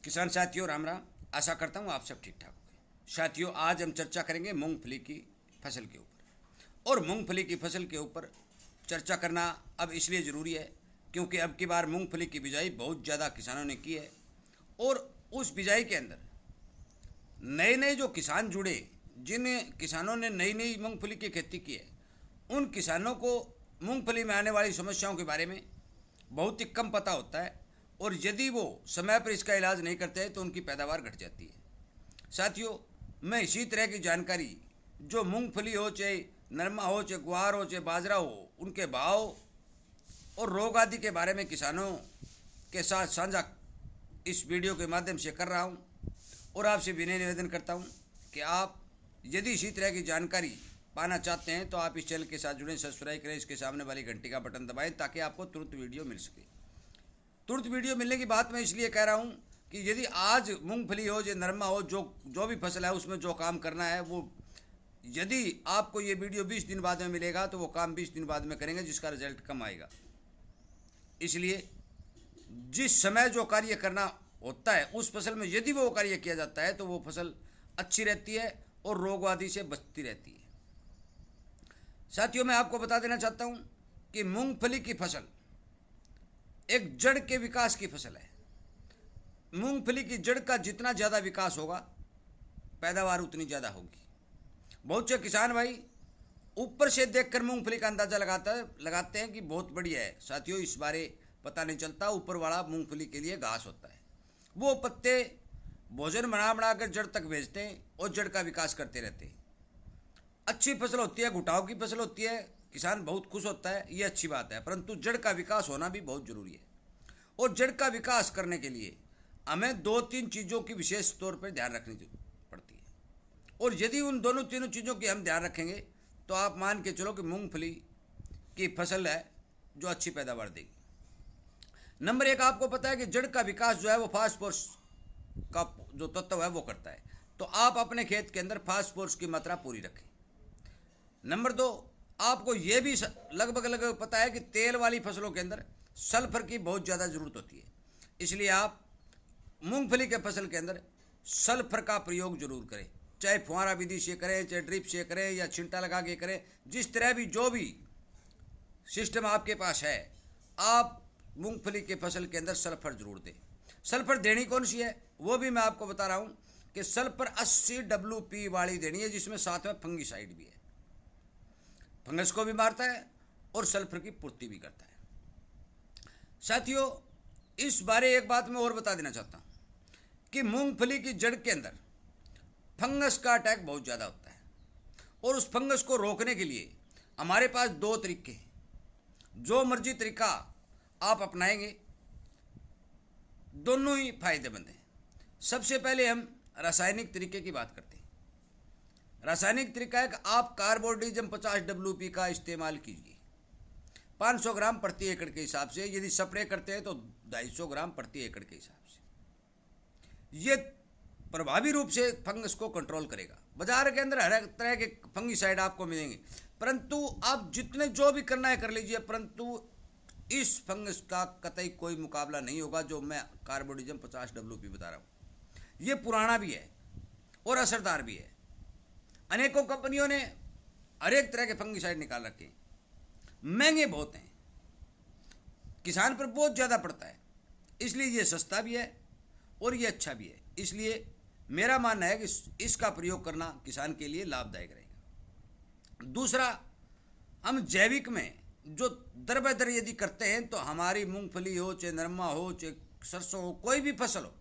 किसान साथियों राम राम। आशा करता हूँ आप सब ठीक ठाक होंगे। साथियों आज हम चर्चा करेंगे मूंगफली की फसल के ऊपर। और मूंगफली की फसल के ऊपर चर्चा करना अब इसलिए ज़रूरी है क्योंकि अब की बार मूंगफली की बिजाई बहुत ज़्यादा किसानों ने की है। और उस बिजाई के अंदर नए नए जो किसान जुड़े, जिन किसानों ने नई नई मूंगफली की खेती की है, उन किसानों को मूंगफली में आने वाली समस्याओं के बारे में बहुत ही कम पता होता है। और यदि वो समय पर इसका इलाज नहीं करते हैं तो उनकी पैदावार घट जाती है। साथियों, मैं इसी तरह की जानकारी जो मूंगफली हो, चाहे नरमा हो, चाहे ग्वार हो, चाहे बाजरा हो, उनके भाव और रोग आदि के बारे में किसानों के साथ साझा इस वीडियो के माध्यम से कर रहा हूँ। और आपसे विनय निवेदन करता हूँ कि आप यदि इसी तरह की जानकारी पाना चाहते हैं तो आप इस चैनल के साथ जुड़ें, सब्सक्राइब करें, इसके सामने वाली घंटी का बटन दबाएं ताकि आपको तुरंत वीडियो मिल सके। तुरंत वीडियो मिलने की बात मैं इसलिए कह रहा हूँ कि यदि आज मूंगफली हो, जो नरमा हो, जो जो भी फसल है उसमें जो काम करना है वो, यदि आपको ये वीडियो 20 दिन बाद में मिलेगा तो वो काम 20 दिन बाद में करेंगे, जिसका रिजल्ट कम आएगा। इसलिए जिस समय जो कार्य करना होता है उस फसल में यदि वो कार्य किया जाता है तो वो फसल अच्छी रहती है और रोग आदि से बचती रहती है। साथियों, मैं आपको बता देना चाहता हूं कि मूंगफली की फसल एक जड़ के विकास की फसल है। मूंगफली की जड़ का जितना ज़्यादा विकास होगा, पैदावार उतनी ज़्यादा होगी। बहुत से किसान भाई ऊपर से देखकर मूंगफली का अंदाज़ा लगाते हैं कि बहुत बढ़िया है। साथियों, इस बारे पता नहीं चलता, ऊपर वाला मूंगफली के लिए घास होता है। वो पत्ते भोजन बना बना कर जड़ तक भेजते हैं और जड़ का विकास करते रहते हैं। अच्छी फसल होती है, घुटाव की फसल होती है, किसान बहुत खुश होता है, ये अच्छी बात है, परंतु जड़ का विकास होना भी बहुत जरूरी है। और जड़ का विकास करने के लिए हमें दो तीन चीज़ों की विशेष तौर पर ध्यान रखनी पड़ती है। और यदि उन दोनों तीनों चीज़ों की हम ध्यान रखेंगे तो आप मान के चलो कि मूंगफली की फसल है जो अच्छी पैदावार देगी। नंबर एक, आपको पता है कि जड़ का विकास जो है वो फास्फोरस का जो तत्व है वो करता है। तो आप अपने खेत के अंदर फास्फोरस की मात्रा पूरी रखें। नंबर दो, आपको ये भी लगभग लगभग पता है कि तेल वाली फसलों के अंदर सल्फर की बहुत ज़्यादा ज़रूरत होती है। इसलिए आप मूंगफली के फसल के अंदर सल्फर का प्रयोग जरूर करें, चाहे फुहारा विधि से करें, चाहे ड्रिप से करें या छिंटा लगा के करें, जिस तरह भी जो भी सिस्टम आपके पास है, आप मूंगफली के फसल के अंदर सल्फर जरूर दें। सल्फर देनी कौन सी है वो भी मैं आपको बता रहा हूँ कि सल्फर 80 WP वाली देनी है, जिसमें साथ में फंगीसाइड भी है। फंगस को भी मारता है और सल्फर की पूर्ति भी करता है। साथियों, इस बारे एक बात मैं और बता देना चाहता हूँ कि मूंगफली की जड़ के अंदर फंगस का अटैक बहुत ज़्यादा होता है। और उस फंगस को रोकने के लिए हमारे पास दो तरीके हैं। जो मर्जी तरीका आप अपनाएंगे दोनों ही फायदेमंद हैं। सबसे पहले हम रासायनिक तरीके की बात करते हैं। रासायनिक तरीका है कि आप कार्बोडिजम 50 WP का इस्तेमाल कीजिए। 500 ग्राम प्रति एकड़ के हिसाब से, यदि स्प्रे करते हैं तो 250 ग्राम प्रति एकड़ के हिसाब से। ये प्रभावी रूप से फंगस को कंट्रोल करेगा। बाजार के अंदर हर तरह के फंगीसाइड आपको मिलेंगे, परंतु आप जितने जो भी करना है कर लीजिए, परंतु इस फंगस का कतई कोई मुकाबला नहीं होगा जो मैं कार्बोडिजम 50 WP बता रहा हूँ। ये पुराना भी है और असरदार भी है। अनेकों कंपनियों ने हर एक तरह के फंगीसाइड निकाल रखे हैं, महंगे बहुत हैं, किसान पर बहुत ज़्यादा पड़ता है, इसलिए ये सस्ता भी है और ये अच्छा भी है। इसलिए मेरा मानना है कि इसका प्रयोग करना किसान के लिए लाभदायक रहेगा। दूसरा, हम जैविक में जो दर ब दर यदि करते हैं तो हमारी मूंगफली हो, चाहे नरमा हो, चाहे सरसों हो, कोई भी फसल हो,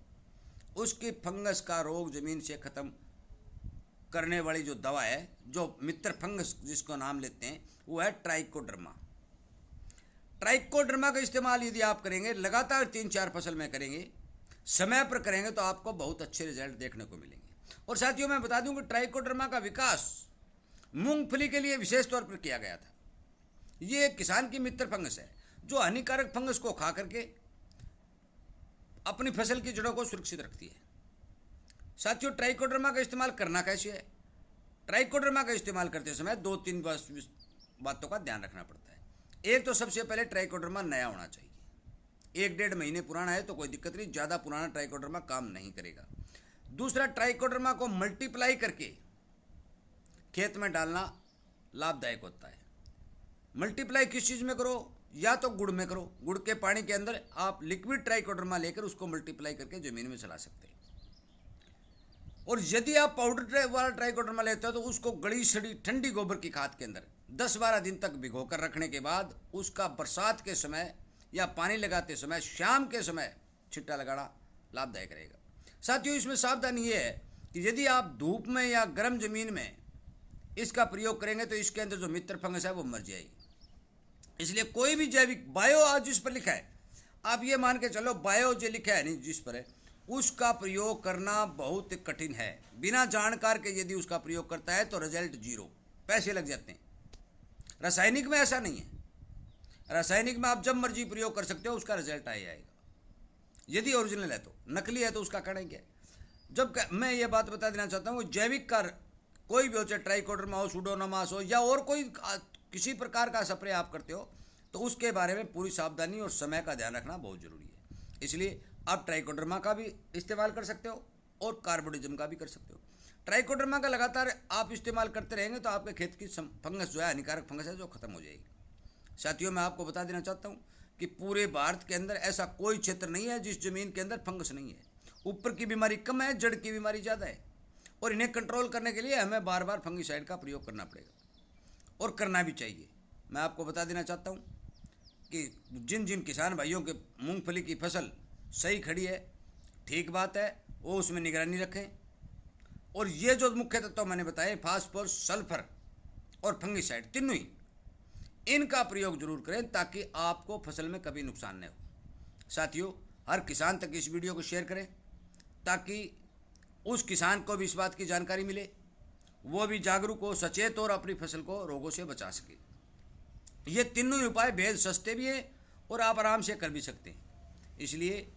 उसकी फंगस का रोग जमीन से खत्म करने वाली जो दवा है, जो मित्र फंगस जिसको नाम लेते हैं, वो है ट्राइकोडर्मा। ट्राइकोडर्मा का इस्तेमाल यदि आप करेंगे, लगातार 3-4 फसल में करेंगे, समय पर करेंगे, तो आपको बहुत अच्छे रिजल्ट देखने को मिलेंगे। और साथियों, मैं बता दूं कि ट्राइकोडर्मा का विकास मूंगफली के लिए विशेष तौर पर किया गया था। ये एक किसान की मित्र फंगस है जो हानिकारक फंगस को खा करके अपनी फसल की जड़ों को सुरक्षित रखती है। साथियों, ट्राइकोडर्मा का इस्तेमाल करना कैसे है? ट्राइकोडर्मा का इस्तेमाल करते समय 2-3 बातों का ध्यान रखना पड़ता है। एक तो सबसे पहले ट्राइकोडर्मा नया होना चाहिए, 1-1.5 महीने पुराना है तो कोई दिक्कत नहीं, ज़्यादा पुराना ट्राइकोडर्मा काम नहीं करेगा। दूसरा, ट्राइकोडर्मा को मल्टीप्लाई करके खेत में डालना लाभदायक होता है। मल्टीप्लाई किस चीज़ में करो? या तो गुड़ में करो, गुड़ के पानी के अंदर आप लिक्विड ट्राइकोडर्मा लेकर उसको मल्टीप्लाई करके ज़मीन में चला सकते हैं। और यदि आप पाउडर वाला ट्राइकोडर्मा लेते हो तो उसको गड़ी सड़ी ठंडी गोबर की खाद के अंदर 10-12 दिन तक भिगो कर रखने के बाद उसका बरसात के समय या पानी लगाते समय शाम के समय छिट्टा लगाना लाभदायक रहेगा। साथियों, इसमें सावधानी ये है कि यदि आप धूप में या गर्म जमीन में इसका प्रयोग करेंगे तो इसके अंदर जो मित्र फंगस है वो मर जाएगी। इसलिए कोई भी जैविक बायो आज जिस पर लिखा है, आप ये मान के चलो बायो जो लिखा है नहीं जिस पर है, उसका प्रयोग करना बहुत कठिन है। बिना जानकार के यदि उसका प्रयोग करता है तो रिजल्ट 0, पैसे लग जाते हैं। रासायनिक में ऐसा नहीं है। रासायनिक में आप जब मर्जी प्रयोग कर सकते हो, उसका रिजल्ट आएगा यदि ओरिजिनल है। तो नकली है तो उसका कहना क्या है। जब मैं ये बात बता देना चाहता हूँ, जैविक का कोई भी हो, चाहे ट्राइकोडर्मा हो, सुडोमोनास हो या और कोई किसी प्रकार का स्प्रे आप करते हो तो उसके बारे में पूरी सावधानी और समय का ध्यान रखना बहुत जरूरी है। इसलिए आप ट्राइकोडर्मा का भी इस्तेमाल कर सकते हो और कार्बोडिज्म का भी कर सकते हो। ट्राइकोडर्मा का लगातार आप इस्तेमाल करते रहेंगे तो आपके खेत की फंगस जो है, हानिकारक फंगस है, जो खत्म हो जाएगी। साथियों, मैं आपको बता देना चाहता हूँ कि पूरे भारत के अंदर ऐसा कोई क्षेत्र नहीं है जिस जमीन के अंदर फंगस नहीं है। ऊपर की बीमारी कम है, जड़ की बीमारी ज़्यादा है, और इन्हें कंट्रोल करने के लिए हमें बार बार फंगिसाइड का प्रयोग करना पड़ेगा और करना भी चाहिए। मैं आपको बता देना चाहता हूँ कि जिन जिन किसान भाइयों के मूंगफली की फसल सही खड़ी है, ठीक बात है, वो उसमें निगरानी रखें। और ये जो मुख्य तत्व मैंने बताए, फास्फोरस, सल्फर और फंगिसाइड, तीनों ही, इनका प्रयोग जरूर करें ताकि आपको फसल में कभी नुकसान न हो। साथियों, हर किसान तक इस वीडियो को शेयर करें ताकि उस किसान को भी इस बात की जानकारी मिले, वो भी जागरूक हो, सचेत हो और अपनी फसल को रोगों से बचा सके। ये तीनों ही उपाय बेहद सस्ते भी हैं और आप आराम से कर भी सकते हैं। इसलिए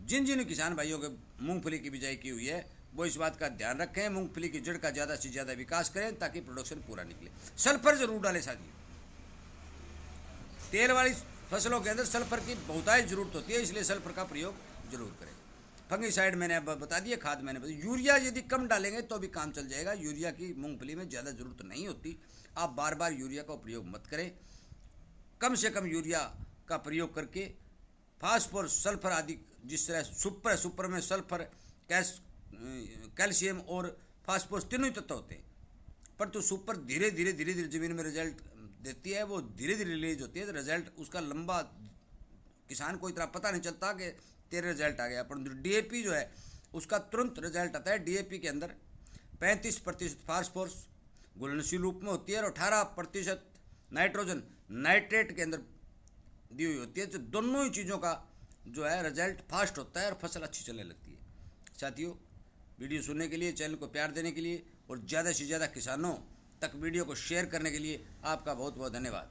जिन जिन किसान भाइयों के मूंगफली की बिजाई की हुई है वो इस बात का ध्यान रखें, मूंगफली की जड़ का ज़्यादा से ज़्यादा विकास करें ताकि प्रोडक्शन पूरा निकले। सल्फर जरूर डालें साथियों, तेल वाली फसलों के अंदर सल्फर की बहुतायत जरूरत होती है, इसलिए सल्फर का प्रयोग जरूर करें। फंगिसाइड मैंने बता दिया, खाद मैंने बता, यूरिया यदि कम डालेंगे तो भी काम चल जाएगा। यूरिया की मूंगफली में ज़्यादा जरूरत नहीं होती, आप बार बार यूरिया का प्रयोग मत करें। कम से कम यूरिया का प्रयोग करके फास्फोरस, सल्फर आदि, जिस तरह सुपर में सल्फर, कैल्शियम और फास्फोरस तीनों ही तत्व होते हैं, पर तो सुपर धीरे धीरे जमीन में रिजल्ट देती है, वो धीरे धीरे रिलीज होती है, तो रिजल्ट उसका लंबा, किसान को इतना पता नहीं चलता कि तेरे रिजल्ट आ गया। परंतु डीएपी जो है उसका तुरंत रिजल्ट आता है। डीएपी के अंदर 35% फास्फोरस घुलनशील रूप में होती है और 18% नाइट्रोजन नाइट्रेट के अंदर दी हुई होती है, तो दोनों ही चीज़ों का जो है रिजल्ट फास्ट होता है और फसल अच्छी चलने लगती है। साथियों, वीडियो सुनने के लिए, चैनल को प्यार देने के लिए और ज़्यादा से ज़्यादा किसानों तक वीडियो को शेयर करने के लिए आपका बहुत बहुत धन्यवाद।